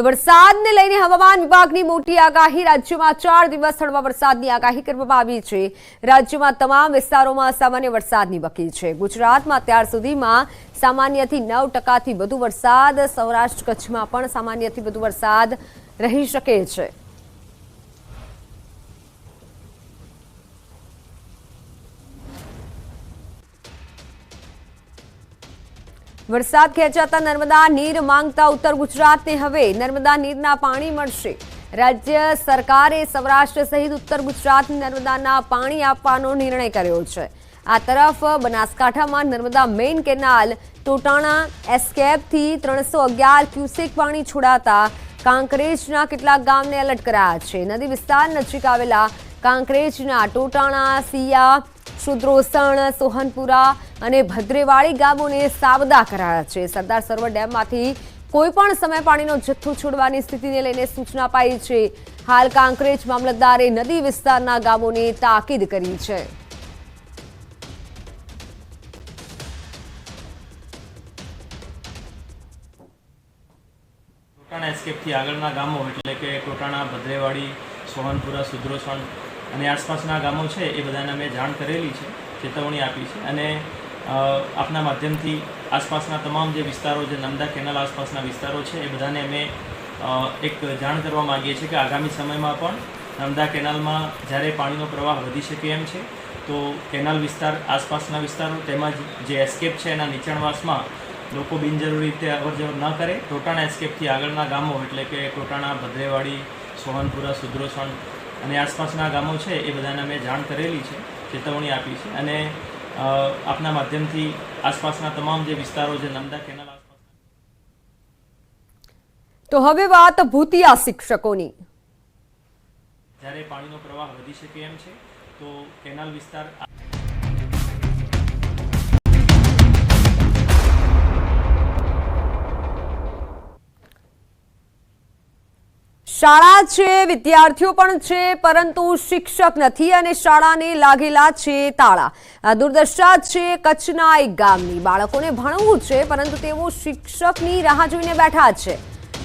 તો વરસાદને લઈને હવામાન વિભાગની મોટી આગાહી। રાજ્યમાં 4 દિવસ હળવા વરસાદની આગાહી કરવામાં આવી છે। રાજ્યમાં તમામ વિસ્તારોમાં સામાન્ય વરસાદની વકી છે। ગુજરાતમાં અત્યાર સુધીમાં સામાન્યથી 9%થી વધુ વરસાદ, સૌરાષ્ટ્ર કચ્છમાં પણ સામાન્યથી વધુ વરસાદ રહી શકે છે। વરસાદ ખેંચાતા નર્મદા નીર માંગતા ઉત્તર ગુજરાતને હવે નર્મદા નીરના પાણી મળશે। રાજ્ય સરકારે સૌરાષ્ટ્ર સહિત ઉત્તર ગુજરાતને નર્મદાના પાણી આપવાનો નિર્ણય કર્યો છે। આ તરફ બનાસકાંઠામાં નર્મદા મેઇન કેનાલ ટોટાણા એસ્કેપથી 311 ક્યુસેક પાણી છોડાતા કાંકરેજના કેટલાક ગામને એલર્ટ કરાયા છે। નદી વિસ્તાર નજીક આવેલા કાંકરેજના ટોટાણા, સિયા, શુદ્રોસણ, સોહનપુરા અને ભદ્રેવાડી ગામોને સાવદા કરાયા છે। સરદાર સરોવર ડેમમાંથી કોઈપણ સમય પાણીનો જથ્થો છોડવાની સ્થિતિને લઈને સૂચના અપાઈ છે। હાલ કાંકરેજ મામલતદારે નદી વિસ્તારના ગામોને તાકીદ કરી છે। ટોટાણા એસ્કેપથી આગળના ગામો એટલે કે ટોટાણા, ભદ્રેવાડી, સોહનપુરા, શુદ્રોસણ અને આસપાસના ગામો છે એ બધાને અમે જાણ કરેલી છે, ચેતવણી આપી છે અને આપના માધ્યમથી આસપાસના તમામ જે વિસ્તારો, જે નર્મદા કેનાલ આસપાસના વિસ્તારો છે એ બધાને અમે એક જાણ કરવા માગીએ છીએ કે આગામી સમયમાં પણ નર્મદા કેનાલમાં જ્યારે પાણીનો પ્રવાહ વધી શકે એમ છે તો કેનાલ વિસ્તાર, આસપાસના વિસ્તારો તેમજ જે એસ્કેપ છે એના નીચાણવાસમાં લોકો બિનજરૂરી રીતે અવરજવર ન કરે। ટોટાણા એસ્કેપથી આગળના ગામો એટલે કે ટોટાણા, ભદ્રેવાડી, સોહનપુરા, શુદ્રોસણ અને આસપાસના ગામો છે એ બધાને અમે જાણ કરેલી છે, ચેતવણી આપી છે અને આપના માધ્યમથી આસપાસના તમામ જે વિસ્તારો, જે નર્મદા કેનાલ આસપાસ। તો હવે વાત ભૂતિયા શિક્ષકોની। જ્યારે પાણીનો પ્રવાહ વધી શકે એમ છે તો કેનાલ વિસ્તાર શાળા છે, વિદ્યાર્થીઓ પણ છે, પરંતુ શિક્ષક નથી અને શાળાને લાગેલા છે તાળા। આ દુર્દશા છે કચ્છના એક ગામની। બાળકોને ભણવું છે પરંતુ તેઓ શિક્ષકની રાહ જોઈને બેઠા છે।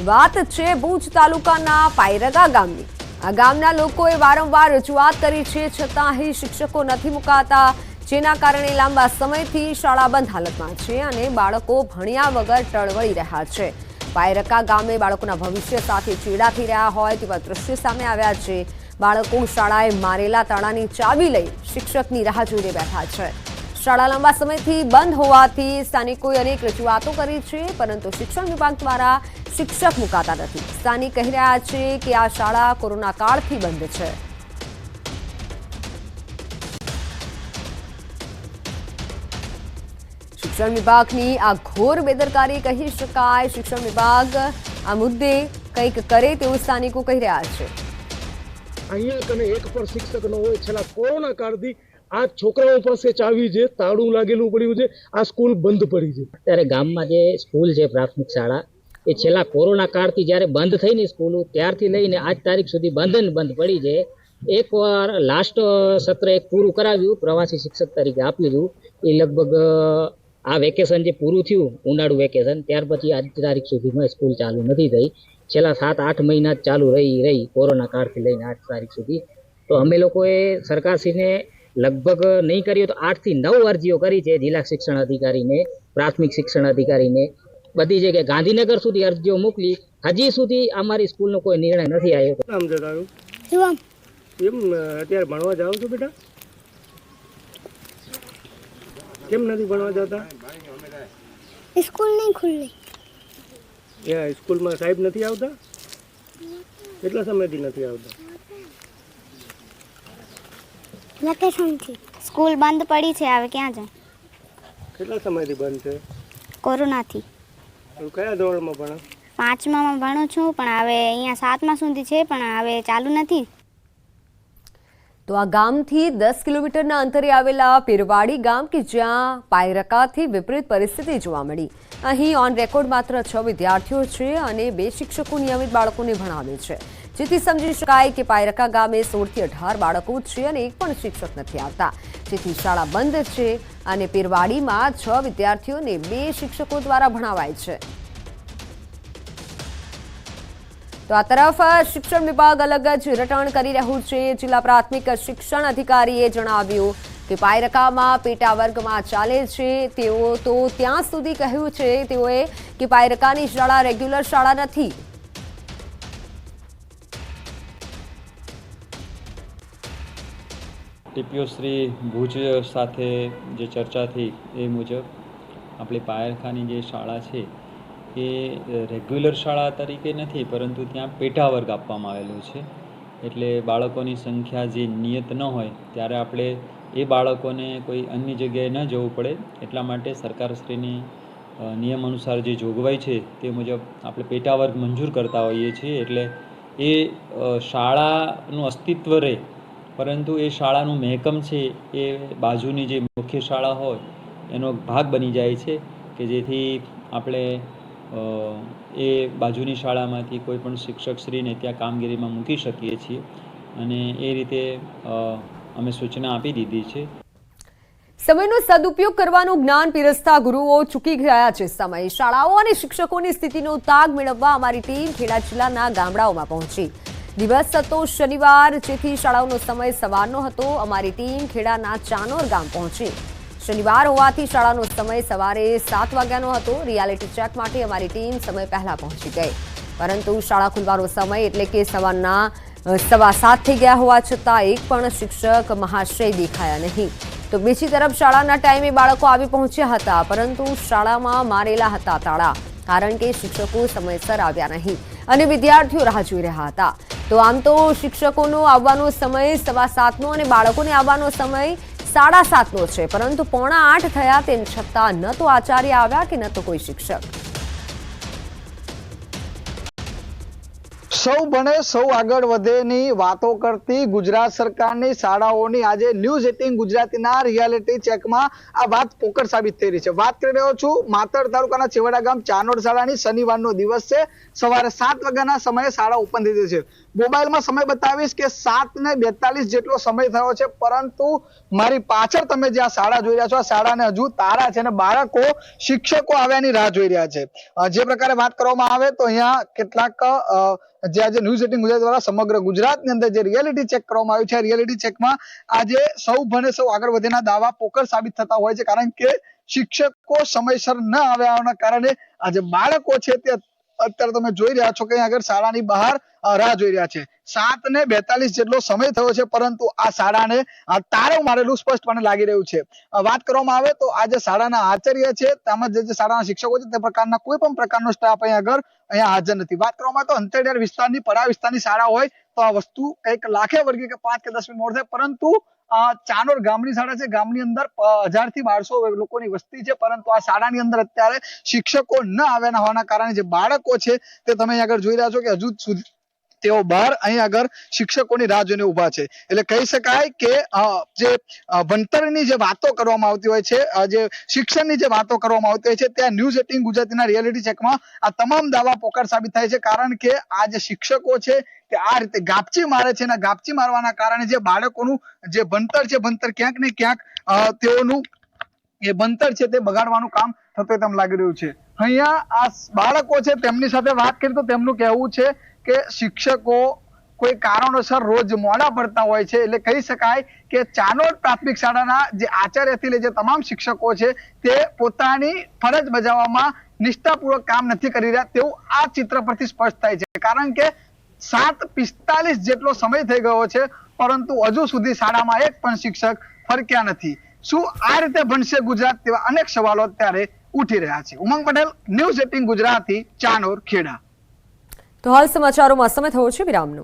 વાત છે ભુજ તાલુકાના પાયરગા ગામની। આ ગામના લોકોએ વારંવાર રજૂઆત કરી છે, છતાં અહીં શિક્ષકો નથી મુકાતા, જેના કારણે લાંબા સમયથી શાળા બંધ હાલતમાં છે અને બાળકો ભણ્યા વગર ટળવળી રહ્યા છે। પાયરકા ગામે બાળકોના ભવિષ્ય સાથે ચેડા થઈ રહ્યા હોય તેવા દ્રશ્ય સામે આવ્યા છે। બાળકો શાળાએ મારેલા તાળાની ચાવી લઈ શિક્ષકની રાહ જોઈને બેઠા છે। શાળા લાંબા સમયથી બંધ હોવાથી સ્થાનિકોએ અનેક રજૂઆતો કરી છે, પરંતુ શિક્ષણ વિભાગ દ્વારા શિક્ષક મુકાતા નથી। સ્થાનિક કહી રહ્યા છે કે આ શાળા કોરોના કાળથી બંધ છે। શિક્ષણ વિભાગની આ ઘોર બેદરકારી કહી શકાય। શિક્ષણ વિભાગ આ મુદ્દે કંઈક કરે તેવું સ્થાનિકો કહી રહ્યા છે। અહીંયા કને એક પણ શિક્ષક ન હોય। છેલ્લા કોરોના કાળથી આ છોકરાઓ પાસે ચાવી છે, તાળું લાગેલું પડ્યું છે, આ સ્કૂલ બંધ પડી છે। અત્યારે ગામમાં જે સ્કૂલ છે, પ્રાથમિક શાળા, એ છેલ્લા કોરોના કાળથી જ્યારે બંધ થઈને સ્કૂલો ત્યારથી લઈને આજ તારીખ સુધી બંધ પડી છે। એકવાર લાસ્ટ સત્ર એક પૂરું કરાવ્યું, પ્રવાસી શિક્ષક તરીકે આપ્યું હતું। એ લગભગ આ વેકેશન જે પૂરું થયું, ઉનાળુ વેકેશન, ત્યાર પછી આજ તારીખ સુધીમાં સ્કૂલ ચાલુ નથી થઈ। છેલ્લા 7-8 મહિના જ ચાલુ રહી કોરોના કાળથી લઈને આજ તારીખ સુધી। તો અમે લોકોએ સરકારશ્રીને લગભગ નહીં કર્યો તો 8 થી 9 અરજીઓ કરી છે, જિલ્લા શિક્ષણ અધિકારીને, પ્રાથમિક શિક્ષણ અધિકારીને, બધી જગ્યાએ ગાંધીનગર સુધી અરજીઓ મોકલી। હજી સુધી અમારી સ્કૂલનો કોઈ નિર્ણય નથી આવ્યો। નામ જણાવ્યું એમ અત્યારે ભણવા જાઓ છો બેટા? કેમ નથી ભણવા જતા? સ્કૂલ નહીં ખુલ્લી। સ્કૂલમાં સાહેબ નથી આવતા? કેટલા સમયથી નથી આવતા? વેકેશનથી। સ્કૂલ બંધ પડી છે, હવે ક્યાં જાય? કેટલા સમયથી બંધ છે? કોરોનાથી। કયા ધોરણમાં ભણો? 5મામાં ભણું છું, પણ હવે અહીંયા 7મા સુધી છે, પણ હવે ચાલુ નથી। તો આ ગામથી 10 કિલોમીટરના અંતરે આવેલા પીરવાડી ગામ કે જ્યાં પાયરકાથી વિપરીત પરિસ્થિતિ જોવા મળી। અહીં ઓન રેકોર્ડ માત્ર 6 વિદ્યાર્થીઓ છે અને 2 શિક્ષકો નિયમિત બાળકોને ભણાવે છે, જેથી સમજી શકાય કે પાયરકા ગામે 16 થી 18 બાળકો છે અને એક પણ શિક્ષક નથી આવતા, જેથી શાળા બંધ છે અને પીરવાડીમાં 6 વિદ્યાર્થીઓને 2 શિક્ષકો દ્વારા ભણાવાય છે। તો આ તરફ શિક્ષણ વિભાગ અલગ જ રટણ કરી રહ્યું છે. જિલ્લા પ્રાથમિક શિક્ષણ અધિકારીએ જણાવ્યું કે પાયરકામાં પેટા વર્ગમાં ચાલે છે. તેઓ તો ત્યાં સુધી કહ્યું છે તેઓએ કે પાયરકાની શાળા રેગ્યુલર શાળા નથી. ટીપીઓ શ્રી ભુજ સાથે જે ચર્ચા થઈ એ મુજબ આપણી પાયરખાની જે શાળા છે એ રેગ્યુલર શાળા તરીકે નથી, પરંતુ ત્યાં પેટા વર્ગ આપવામાં આવેલો છે. એટલે બાળકોની સંખ્યા જે નિયત ન હોય ત્યારે આપણે એ બાળકોને કોઈ અન્ય જગ્યાએ ન જવું પડે એટલા માટે સરકારશ્રીની નિયમ અનુસાર જે જોગવાઈ છે તે મુજબ આપણે પેટા વર્ગ મંજૂર કરતા હોઈએ છીએ. એટલે એ શાળાનું અસ્તિત્વ રહે, પરંતુ એ શાળાનું મહેકમ છે એ બાજુની જે મુખ્ય શાળા હોય એનો ભાગ બની જાય છે, કે જેથી આપણે એ બાજુની શાળામાંથી કોઈ પણ શિક્ષકશ્રીને ત્યાં કામગીરીમાં મૂકી શકીએ છીએ. અને એ રીતે અમે સૂચના આપી દીધી છે. સમયનો સદુપયોગ કરવાનું જ્ઞાન પીરસતા ગુરુઓ ચૂકી ગયા છે સમય. શાળાઓ અને શિક્ષકોની સ્થિતિનો તાગ મેળવવા અમારી ટીમ ખેડા જિલ્લાના ગામડાઓમાં પહોંચી. દિવસ હતો શનિવાર, જેથી શાળાઓનો સમય સવારનો હતો. અમારી ટીમ ખેડાના ચાનોર ગામ પહોંચી. શનિવાર હોવાથી શાળાનો સમય સવારે 7 વાગ્યાનો હતો. રિયાલિટી ચેક માટે અમારી ટીમ સમય પહેલા પહોંચી ગઈ, પરંતુ શાળા ખુલવાનો સમય એટલે કે સવારના 7:15 થઈ ગયા હોવા છતાં એક પણ શિક્ષક મહાશય દેખાયા નહીં. તો બીજી તરફ શાળાના ટાઈમે બાળકો આવી પહોંચ્યા હતા, પરંતુ શાળામાં મારેલા હતા તાળા, કારણ કે શિક્ષકો સમયસર આવ્યા નહીં અને વિદ્યાર્થીઓ રાહ જોઈ રહ્યા હતા. તો આમ તો શિક્ષકોનો આવવાનો સમય 7:15નો અને બાળકોને આવવાનો સમય 7:30નો છે, પરંતુ 7:45 થયા તેમ છતાં ન તો આચાર્ય આવ્યા કે ન તો કોઈ શિક્ષક. સૌ ભણે સૌ આગળ વધેની વાતો કરતી ગુજરાત સરકારની શાળાઓની આજે ન્યૂઝ 18 ગુજરાતીના રિયાલિટી ચેકમાં આ વાત પોકળ સાબિત થઈ રહી છે. વાત કરી રહ્યો છું માતર તાલુકાના છેવાડા ગામ ચાનોડ શાળાની. શનિવારનો દિવસ છે. સવારે 7 વાગ્યાના સમયે શાળા ઓપન થઈ ગઈ છે. મોબાઈલમાં સમય બતાવીશ કે 7:42 જેટલો સમય થયો છે, પરંતુ મારી પાછળ તમે જે આ શાળા જોઈ રહ્યા છો, આ શાળાને હજુ તારા છે અને બાળકો શિક્ષકો આવ્યાની રાહ જોઈ રહ્યા છે. જે પ્રકારે વાત કરવામાં આવે તો અહીંયા કેટલાક જે આજે ન્યૂઝ 18 ગુજરાત દ્વારા સમગ્ર ગુજરાતની અંદર જે રિયાલિટી ચેક કરવામાં આવ્યું છે, રિયાલિટી ચેકમાં આજે સૌ ભણે સૌ આગળ વધેના દાવા પોકળ સાબિત થતા હોય છે, કારણ કે શિક્ષકો સમયસર ન આવ્યાના કારણે આજે બાળકો છે તે અત્યારે તમે જોઈ રહ્યા છો કે આગળ શાળાની બહાર રાહ જોઈ રહ્યા છે. 7:42 જેટલો સમય થયો છે, પરંતુ આ શાળાને તાળું મારેલું સ્પષ્ટપણે લાગી રહ્યું છે. વાત કરવામાં આવે તો આજે શાળાના આચાર્ય છે તેમજ જે શાળાના શિક્ષકો છે તે પ્રકારના કોઈ પણ પ્રકારનો સ્ટાફ અહીંયા હાજર નથી. વાત કરવામાં આવે તો અંતરિયાળ વિસ્તારની પરા વિસ્તારની શાળા હોય તો આ વસ્તુ કંઈક લાખે વર્ગે કે 5 કે 10 મિનિટ મોડ થાય, પરંતુ ચાનોર ગામની શાળા છે. ગામની અંદર 1000 થી 1200 લોકોની વસ્તી છે, પરંતુ આ શાળાની અંદર અત્યારે શિક્ષકો ન આવ્યાના હોવાના કારણે જે બાળકો છે તે તમે અહીં આગળ જોઈ રહ્યા છો કે હજુ સુધી તેઓ બહાર અહીં આગળ શિક્ષકોની રાહ જોઈને ઉભા છે. એટલે કહી શકાય કે જે ભણતરની જે વાતો કરવામાં આવતી હોય છે, જે શિક્ષણની જે વાતો કરવામાં આવતી હોય છે, ત્યાં ન્યૂઝ 18 ગુજરાતીના રિયાલિટી ચેકમાં આ તમામ દાવા પોકાર સાબિત થાય છે, કારણ કે આ જે શિક્ષકો છે તે આ રીતે ગાપચી મારે છે અને ગાપચી મારવાના કારણે જે બાળકોનું જે ભણતર છે, ભણતર ક્યાંક ને ક્યાંક તેઓનું એ ભણતર છે તે બગાડવાનું કામ થતું તેમ લાગી રહ્યું છે. અહીંયા આ બાળકો છે તેમની સાથે વાત કરી તો તેમનું કહેવું છે કે શિક્ષકો કોઈ કારણોસર રોજ મોડા પડતા હોય છે. એટલે કહી શકાય કે ચાનોડ પ્રાથમિક શાળાના જે આચાર્યથી લઈ જે તમામ શિક્ષકો છે તે પોતાની ફરજ બજાવવામાં નિષ્ઠાપૂર્વક કામ નથી કરી રહ્યા તેવું આ ચિત્ર પરથી સ્પષ્ટ થાય છે, કારણ કે 7:45 જેટલો સમય થઈ ગયો છે, પરંતુ હજુ સુધી શાળામાં એક પણ શિક્ષક ફરક્યા નથી. શું આ રીતે ભણશે ગુજરાત? તેવા અનેક સવાલો અત્યારે ઉઠી રહ્યા છે. ઉમંગ પટેલ, ન્યૂઝ 18 ગુજરાતી, ચાનોર, ખેડા. તો હાલ સમાચારોમાં સમય થયો છે વિરામનો.